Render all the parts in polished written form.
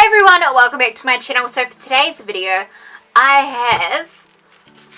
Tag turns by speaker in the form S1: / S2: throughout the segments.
S1: everyone, welcome back to my channel. So for today's video, I have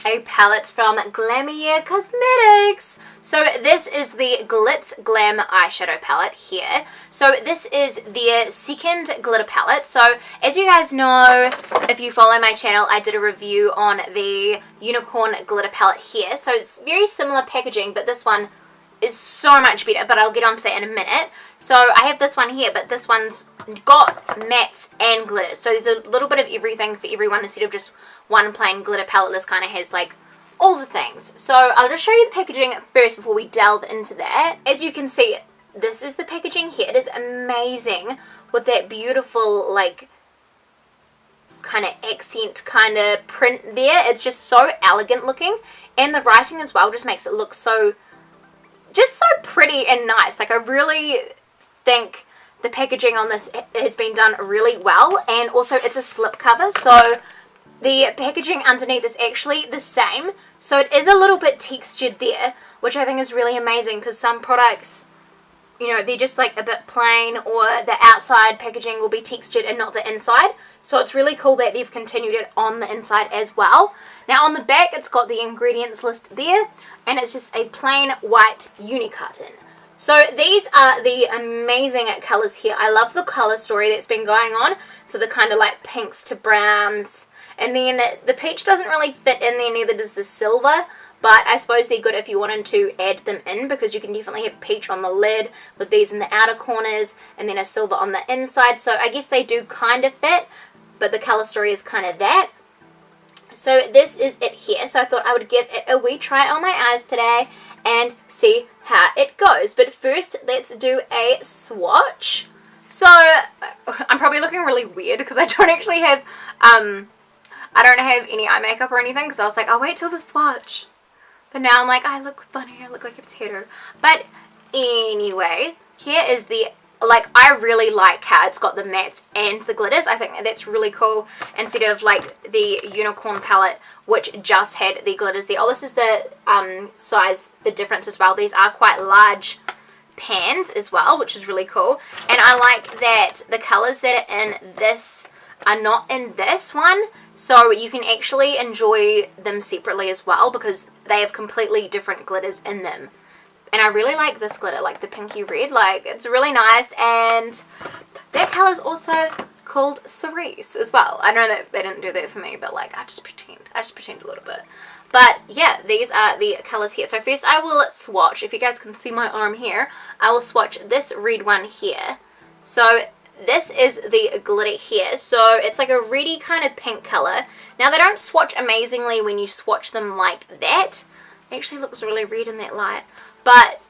S1: a palette from Glamierre Cosmetics. So this is the Glitz Glam eyeshadow palette here. So this is their second glitter palette. So as you guys know, if you follow my channel, I did a review on the unicorn glitter palette here. So it's very similar packaging, but this one is so much better, but I'll get onto that in a minute. So I have this one here, but this one's got mattes and glitters, so there's a little bit of everything for everyone instead of just one plain glitter palette. This kind of has like all the things. So I'll just show you the packaging first before we delve into that. As you can see, this is the packaging here. It is amazing with that beautiful like kind of accent kind of print there. It's just so elegant looking, and the writing as well just makes it look so pretty and nice. Like I really think the packaging on this has been done really well, and also it's a slip cover, so the packaging underneath is actually the same, so it is a little bit textured there, which I think is really amazing because some products, you know, they're just like a bit plain, or the outside packaging will be textured and not the inside. So it's really cool that they've continued it on the inside as well. Now on the back, it's got the ingredients list there, and it's just a plain white uni carton. So these are the amazing colors here. I love the color story that's been going on. So the kind of like pinks to browns, and then the peach doesn't really fit in there, neither does the silver. But I suppose they're good if you wanted to add them in, because you can definitely have peach on the lid with these in the outer corners and then a silver on the inside. So I guess they do kind of fit, but the color story is kind of that. So this is it here. So I thought I would give it a wee try on my eyes today and see how it goes. But first, let's do a swatch. So I'm probably looking really weird because I don't actually have, I don't have any eye makeup or anything, because I was like, I'll wait till the swatch. But now I'm like, I look funny, I look like a potato. But anyway, here is the, like, I really like how it's got the mattes and the glitters. I think that's really cool, instead of like the unicorn palette, which just had the glitters there. Oh, this is the size, the difference as well. These are quite large pans as well, which is really cool. And I like that the colors that are in this are not in this one, so you can actually enjoy them separately as well, because they have completely different glitters in them. And I really like this glitter, like the pinky red, like it's really nice. And that color is also called Cerise as well. I know that they didn't do that for me, but like I just pretend a little bit. But yeah, these are the colors here. So first I will swatch, if you guys can see my arm here, I will swatch this red one here. So this is the glitter here, so it's like a reddy kind of pink color. Now they don't swatch amazingly when you swatch them like that. It actually looks really red in that light, but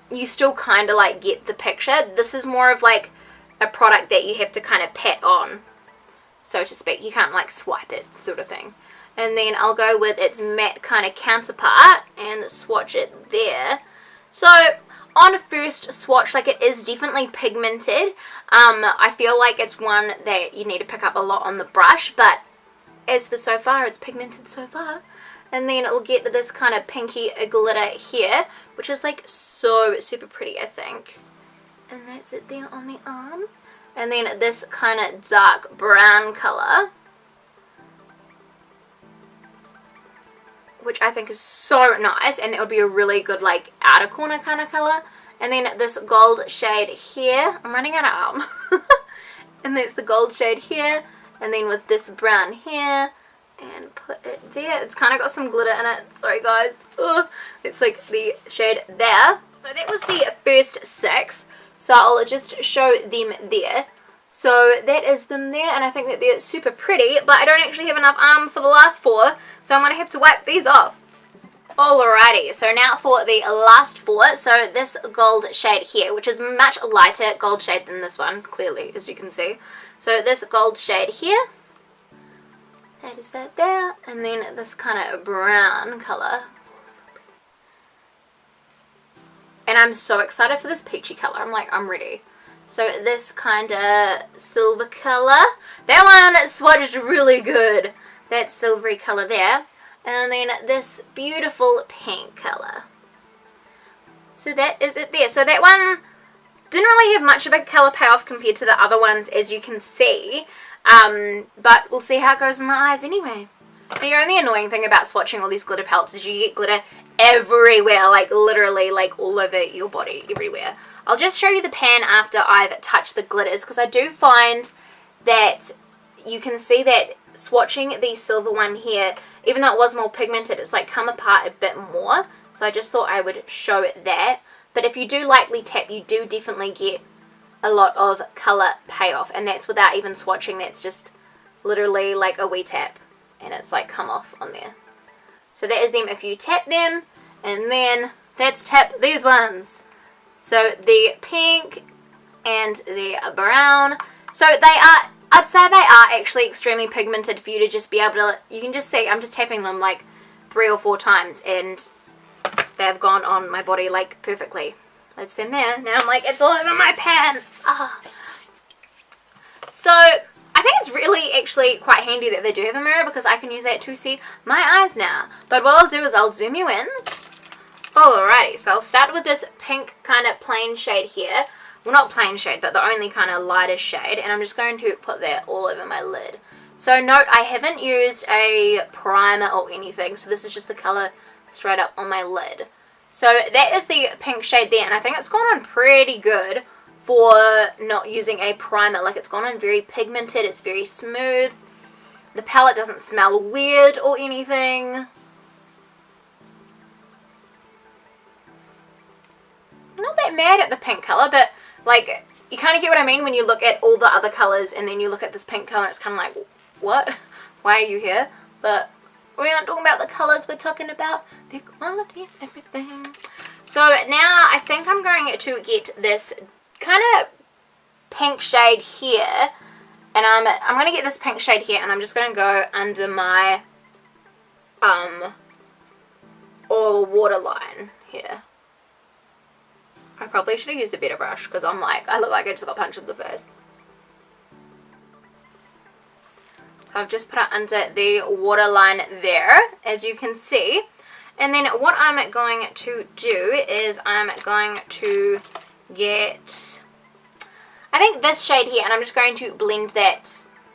S1: you still kind of like get the picture. This is more of like a product that you have to kind of pat on, so to speak. You can't like swipe it, sort of thing. And then I'll go with its matte kind of counterpart and swatch it there. So on first swatch, like it is definitely pigmented. I feel like it's one that you need to pick up a lot on the brush, but as for so far, it's pigmented so far. And then it'll get this kind of pinky glitter here, which is like so super pretty, I think. And that's it there on the arm. And then this kind of dark brown color, which I think is so nice, and it would be a really good like outer corner kind of color. And then this gold shade here, I'm running out of arm. And that's the gold shade here, and then with this brown here, and put it there. It's kind of got some glitter in it, sorry guys. Ugh. It's like the shade there. So that was the first 6, so I'll just show them there. So that is them there, and I think that they're super pretty, but I don't actually have enough arm for the last 4, so I'm going to have to wipe these off. Alrighty, so now for the last 4. So this gold shade here, which is much lighter gold shade than this one, clearly, as you can see. So this gold shade here, that is that there, and then this kind of brown color. And I'm so excited for this peachy color. I'm ready. So this kind of silver color, that one swatched really good. That silvery color there. And then this beautiful pink color. So that is it there. So that one Didn't really have much of a colour payoff compared to the other ones, as you can see. But we'll see how it goes in the eyes anyway. The only annoying thing about swatching all these glitter palettes is you get glitter everywhere, like literally like all over your body, everywhere. I'll just show you the pan after I've touched the glitters, because I do find that you can see that swatching the silver one here, even though it was more pigmented, it's like come apart a bit more. So I just thought I would show it that. But if you do lightly tap, you do definitely get a lot of colour payoff, and that's without even swatching. That's just literally like a wee tap and it's like come off on there. So that is them if you tap them, and then let's tap these ones. So the pink and the brown. So they are, I'd say they are actually extremely pigmented for you to just be able to, you can just see I'm just tapping them like 3 or 4 times and they've gone on my body like perfectly. That's them there. Now I'm like, it's all over my pants. Ah. So I think it's really actually quite handy that they do have a mirror, because I can use that to see my eyes now. But what I'll do is I'll zoom you in. Alrighty, so I'll start with this pink kind of plain shade here. Well, not plain shade, but the only kind of lightest shade. And I'm just going to put that all over my lid. So note, I haven't used a primer or anything. So this is just the colour straight up on my lid. So that is the pink shade there. And I think it's gone on pretty good for not using a primer. Like, it's gone on very pigmented. It's very smooth. The palette doesn't smell weird or anything. I'm not that mad at the pink colour, but like, you kind of get what I mean when you look at all the other colours and then you look at this pink colour and it's kind of like, what? Why are you here? But we aren't talking about the colours, we're talking about the quality and everything. So now I think I'm going to get this kind of pink shade here, and I'm going to get this pink shade here, and I'm just going to go under my or waterline here. I probably should have used a better brush, because I'm like, I look like I just got punched in the face. So I've just put it under the waterline there, as you can see. And then what I'm going to do is I'm going to get, I think this shade here, and I'm just going to blend that.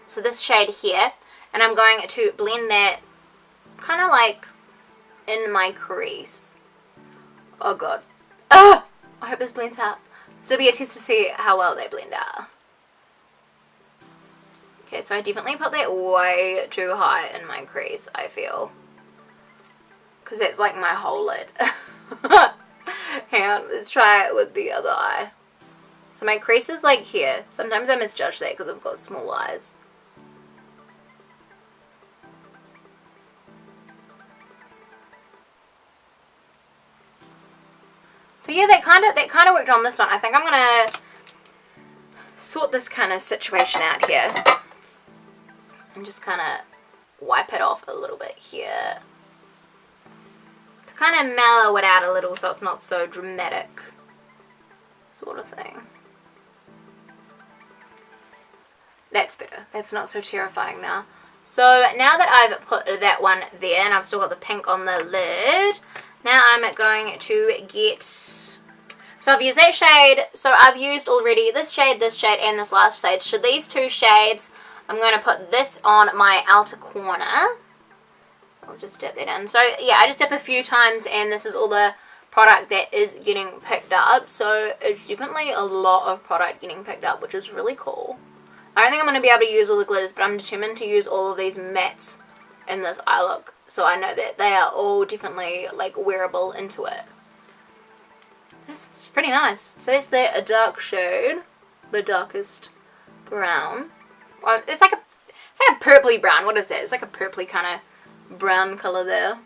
S1: So this shade here, and I'm going to blend that kind of like in my crease. Oh god. Oh! I hope this blends out. This will be a test to see how well they blend out. Okay, so I definitely put that way too high in my crease, I feel. Because that's like my whole lid. Hang on, let's try it with the other eye. So my crease is like here. Sometimes I misjudge that because I've got small eyes. So yeah, that kind of worked on this one. I think I'm gonna sort this kind of situation out here and just kind of wipe it off a little bit here to kind of mellow it out a little so it's not so dramatic, sort of thing. That's better. That's not so terrifying now. So now that I've put that one there and I've still got the pink on the lid, now I'm going to get, so I've used that shade, so I've used already this shade, and this last shade. So these 2 shades, I'm going to put this on my outer corner. I'll just dip that in. So yeah, I just dip a few times and this is all the product that is getting picked up. So it's definitely a lot of product getting picked up, which is really cool. I don't think I'm going to be able to use all the glitters, but I'm determined to use all of these mattes in this eye look. So I know that they are all definitely like wearable into it. This is pretty nice. So that's the dark shade, the darkest brown. Well, it's like a purpley brown. What is that? It's like a purpley kind of brown color there.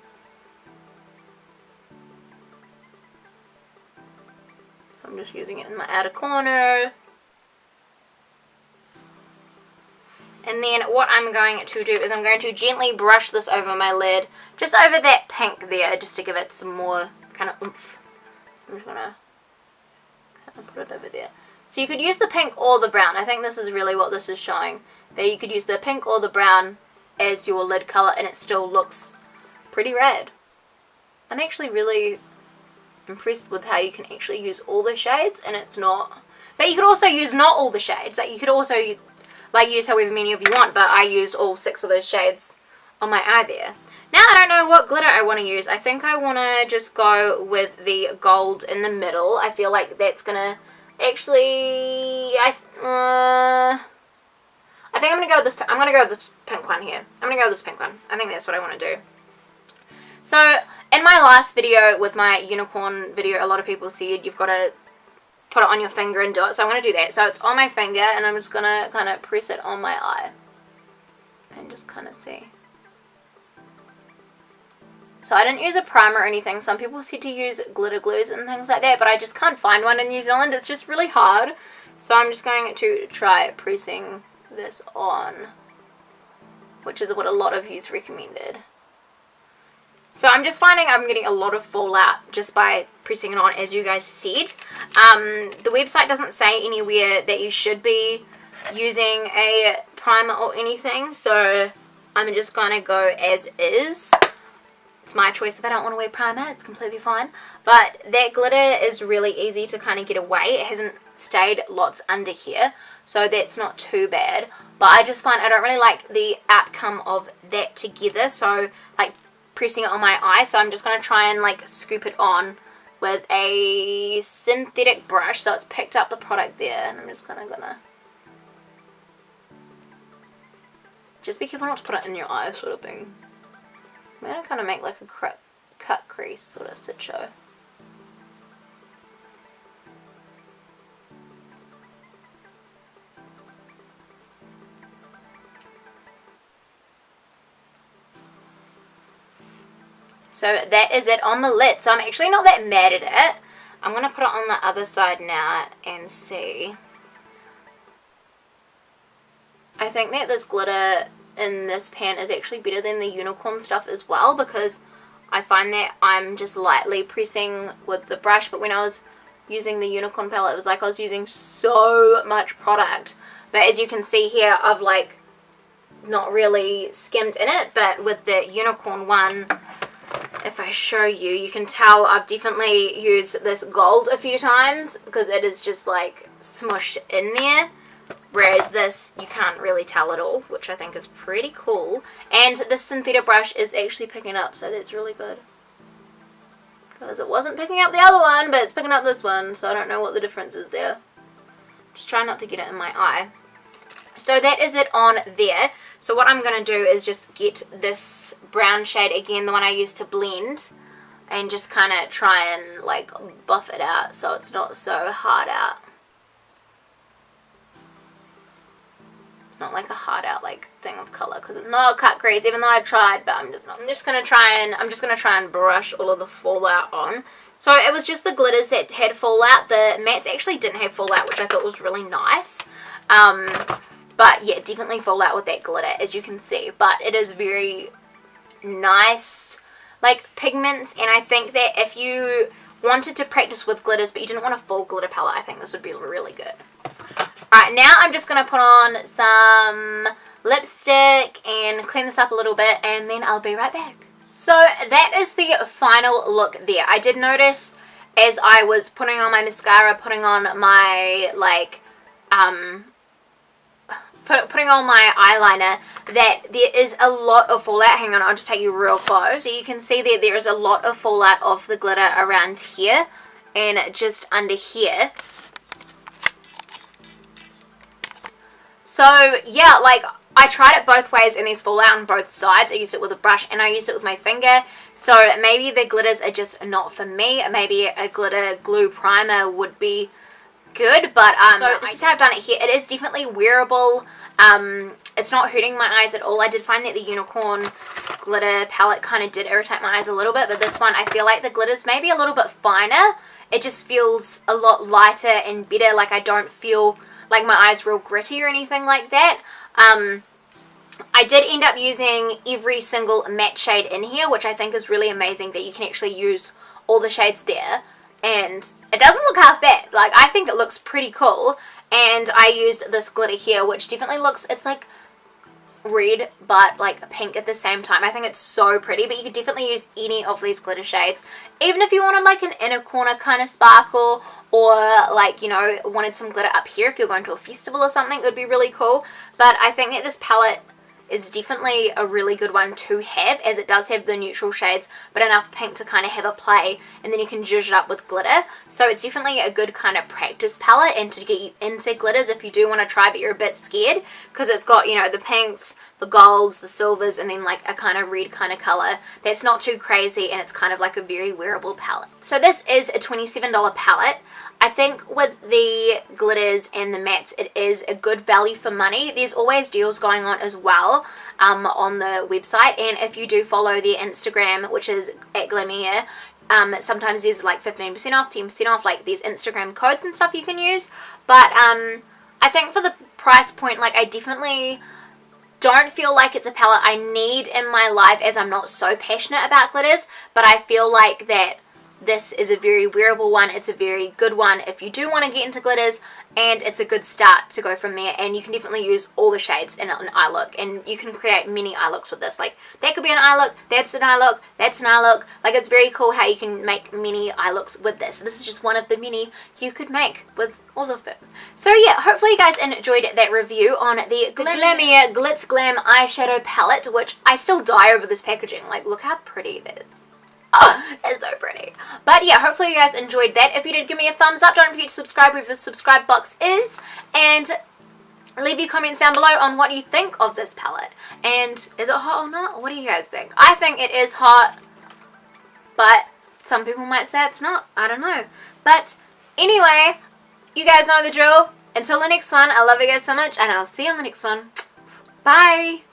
S1: I'm just using it in my outer corner. And then what I'm going to do is I'm going to gently brush this over my lid, just over that pink there, just to give it some more kind of oomph. I'm just going to kind of put it over there. So you could use the pink or the brown. I think this is really what this is showing. That you could use the pink or the brown as your lid color and it still looks pretty rad. I'm actually really impressed with how you can actually use all the shades and it's not But you could also use not all the shades. Like, you could also, like, use however many of you want, but I used all 6 of those shades on my eye there. Now I don't know what glitter I want to use. I think I want to just go with the gold in the middle. I feel like that's going to actually, I think I'm going to go with this. I'm going to go with this pink one here. I'm going to go with this pink one. I think that's what I want to do. So in my last video with my unicorn video, a lot of people said you've got to put it on your finger and do it. So I'm going to do that. So it's on my finger and I'm just going to kind of press it on my eye. And just kind of see. So I didn't use a primer or anything. Some people said to use glitter glues and things like that, but I just can't find one in New Zealand. It's just really hard. So I'm just going to try pressing this on, which is what a lot of you's recommended. So I'm just finding I'm getting a lot of fallout just by pressing it on, as you guys said. The website doesn't say anywhere that you should be using a primer or anything, so I'm just going to go as is. It's my choice if I don't want to wear primer, it's completely fine. But that glitter is really easy to kind of get away. It hasn't stayed lots under here, so that's not too bad. But I just find I don't really like the outcome of that together, so like pressing it on my eye. So I'm just going to try and like scoop it on with a synthetic brush, so it's picked up the product there, and I'm just gonna just be careful not to put it in your eye, sort of thing. I'm going to kind of make like a cut crease sort of show. So that is it on the lid. So I'm actually not that mad at it. I'm going to put it on the other side now and see. I think that this glitter in this pan is actually better than the unicorn stuff as well, because I find that I'm just lightly pressing with the brush, but when I was using the unicorn palette, it was like I was using so much product. But as you can see here, I've like not really skimmed in it, but with the unicorn one, if I show you, you can tell I've definitely used this gold a few times because it is just like smushed in there. Whereas this, you can't really tell at all, which I think is pretty cool. And this synthetic brush is actually picking up, so that's really good. Because it wasn't picking up the other one, but it's picking up this one, so I don't know what the difference is there. Just try not to get it in my eye. So that is it on there. So what I'm going to do is just get this brown shade again, the one I used to blend, and just kind of try and like buff it out so it's not so hard out. Not like a hard out like thing of color, because it's not a cut crease, even though I tried. But I'm just gonna try and brush all of the fallout on. So it was just the glitters that had fallout. The mattes actually didn't have fallout, which I thought was really nice. But yeah, definitely fallout with that glitter, as you can see. But it is very nice, like pigments, and I think that if you wanted to practice with glitters but you didn't want a full glitter palette, I think this would be really good. Alright, now I'm just going to put on some lipstick and clean this up a little bit, and then I'll be right back. So that is the final look there. I did notice as I was putting on my mascara, putting on my like putting on my eyeliner, that there is a lot of fallout. Hang on, I'll just take you real close. So you can see that there is a lot of fallout of the glitter around here and just under here. So yeah, like I tried it both ways and there's fallout on both sides. I used it with a brush and I used it with my finger. So maybe the glitters are just not for me. Maybe a glitter glue primer would be good, but so this is how I've done it here. It is definitely wearable. It's not hurting my eyes at all. I did find that the unicorn glitter palette kind of did irritate my eyes a little bit, but this one I feel like the glitter's maybe a little bit finer. It just feels a lot lighter and better. Like I don't feel like my eyes real gritty or anything like that. I did end up using every single matte shade in here, which I think is really amazing that you can actually use all the shades there. And it doesn't look half bad. Like, I think it looks pretty cool. And I used this glitter here, which definitely looks, it's like red but like pink at the same time. I think it's so pretty, but you could definitely use any of these glitter shades, even if you wanted like an inner corner kind of sparkle, or like, you know, wanted some glitter up here if you're going to a festival or something. It would be really cool. But I think that this palette is definitely a really good one to have, as it does have the neutral shades but enough pink to kind of have a play, and then you can zhuzh it up with glitter. So it's definitely a good kind of practice palette and to get you into glitters if you do want to try but you're a bit scared, because it's got, you know, the pinks, the golds, the silvers, and then like a kind of red kind of color that's not too crazy, and it's kind of like a very wearable palette. So this is a $27 palette. I think with the glitters and the mattes, it is a good value for money. There's always deals going on as well on the website, and if you do follow their Instagram, which is at Glamierre, sometimes there's like 15% off, 10% off, like there's Instagram codes and stuff you can use. But I think for the price point, like I definitely don't feel like it's a palette I need in my life, as I'm not so passionate about glitters, but I feel like that this is a very wearable one. It's a very good one if you do want to get into glitters, and it's a good start to go from there. And you can definitely use all the shades in an eye look, and you can create many eye looks with this. Like that could be an eye look, that's an eye look, that's an eye look. Like it's very cool how you can make many eye looks with this. This is just one of the many you could make with all of them. So yeah, hopefully you guys enjoyed that review on the Glamierre Glitz Glam eyeshadow palette, which I still die over this packaging. Like look how pretty that is. Oh, it's so pretty. But yeah, hopefully you guys enjoyed that. If you did, give me a thumbs up. Don't forget to subscribe wherever the subscribe box is. And leave your comments down below on what you think of this palette. And is it hot or not? What do you guys think? I think it is hot, but some people might say it's not. I don't know. But anyway, you guys know the drill. Until the next one, I love you guys so much, and I'll see you on the next one. Bye!